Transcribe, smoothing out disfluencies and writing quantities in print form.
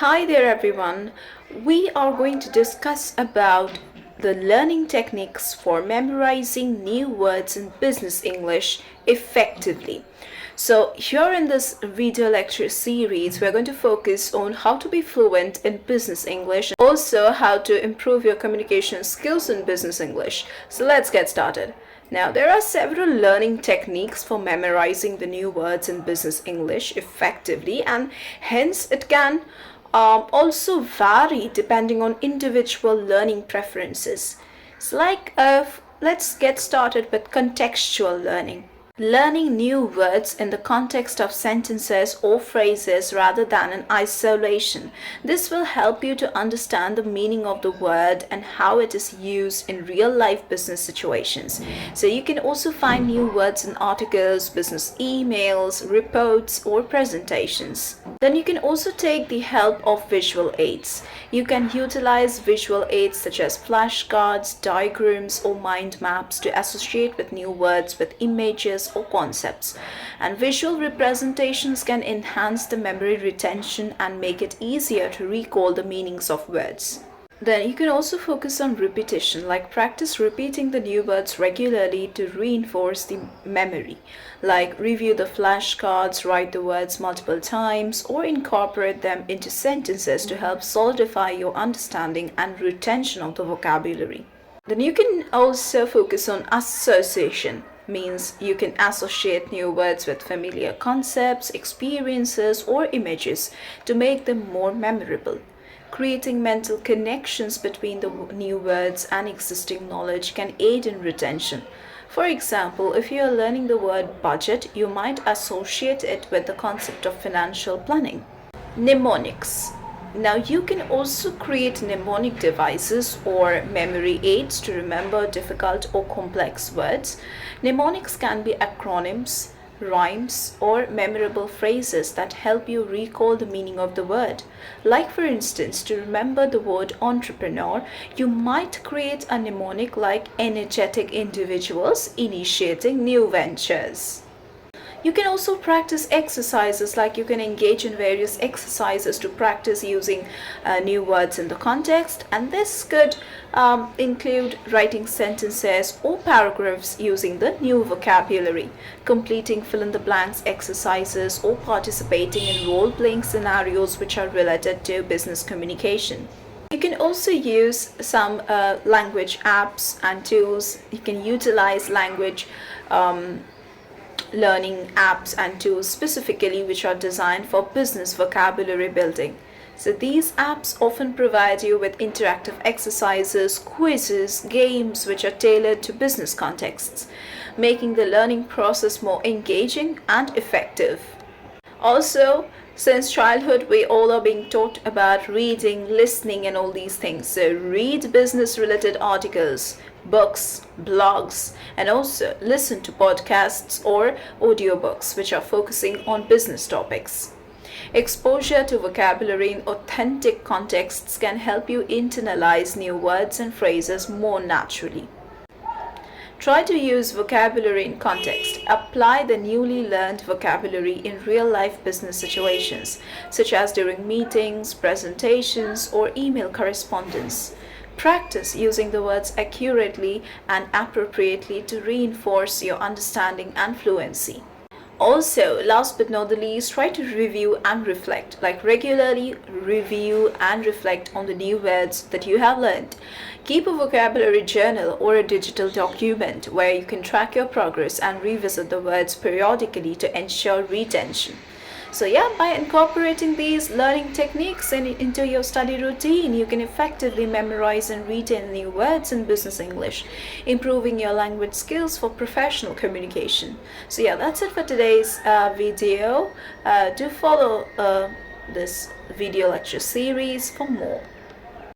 Hi there everyone. We are going to discuss about the learning techniques for memorizing new words in business English effectively. So here in this video lecture series, we're going to focus on how to be fluent in business English, also how to improve your communication skills in business English. So let's get started. Now, there are several learning techniques for memorizing the new words in business English effectively, and hence it can also vary depending on individual learning preferences. It's like let's get started with contextual learning. Learning new words in the context of sentences or phrases rather than in isolation. This will help you to understand the meaning of the word and how it is used in real life business situations. So you can also find new words in articles, business emails, reports, or presentations. Then you can also take the help of visual aids. You can utilize visual aids such as flashcards, diagrams, or mind maps to associate with new words with images or concepts. And visual representations can enhance the memory retention and make it easier to recall the meanings of words. Then you can also focus on repetition, like practice repeating the new words regularly to reinforce the memory. Like review the flashcards, write the words multiple times, or incorporate them into sentences to help solidify your understanding and retention of the vocabulary. Then you can also focus on association, means you can associate new words with familiar concepts, experiences, or images to make them more memorable. Creating mental connections between the new words and existing knowledge can aid in retention. For example, if you are learning the word budget, you might associate it with the concept of financial planning. Mnemonics. Now you can also create mnemonic devices or memory aids to remember difficult or complex words. Mnemonics can be acronyms, rhymes, or memorable phrases that help you recall the meaning of the word. Like for instance, to remember the word entrepreneur, you might create a mnemonic like energetic individuals initiating new ventures. You can also practice exercises, like you can engage in various exercises to practice using new words in the context, and this could include writing sentences or paragraphs using the new vocabulary, completing fill-in-the-blanks exercises, or participating in role-playing scenarios which are related to business communication. You can also use some language apps and tools. You can utilize language learning apps and tools specifically which are designed for business vocabulary building. So these apps often provide you with interactive exercises, quizzes, games which are tailored to business contexts, making the learning process more engaging and effective. Also, since childhood, we all are being taught about reading, listening, and all these things. So read business related articles, books, blogs, and also listen to podcasts or audiobooks which are focusing on business topics. Exposure to vocabulary in authentic contexts can help you internalize new words and phrases more naturally. Try to use vocabulary in context. Apply the newly learned vocabulary in real-life business situations, such as during meetings, presentations, or email correspondence. Practice using the words accurately and appropriately to reinforce your understanding and fluency. Also, last but not the least, try to review and reflect. Like regularly review and reflect on the new words that you have learned. Keep a vocabulary journal or a digital document where you can track your progress and revisit the words periodically to ensure retention. So yeah, by incorporating these learning techniques into your study routine, you can effectively memorize and retain new words in business English, improving your language skills for professional communication. So yeah, that's it for today's video. Do follow this video lecture series for more.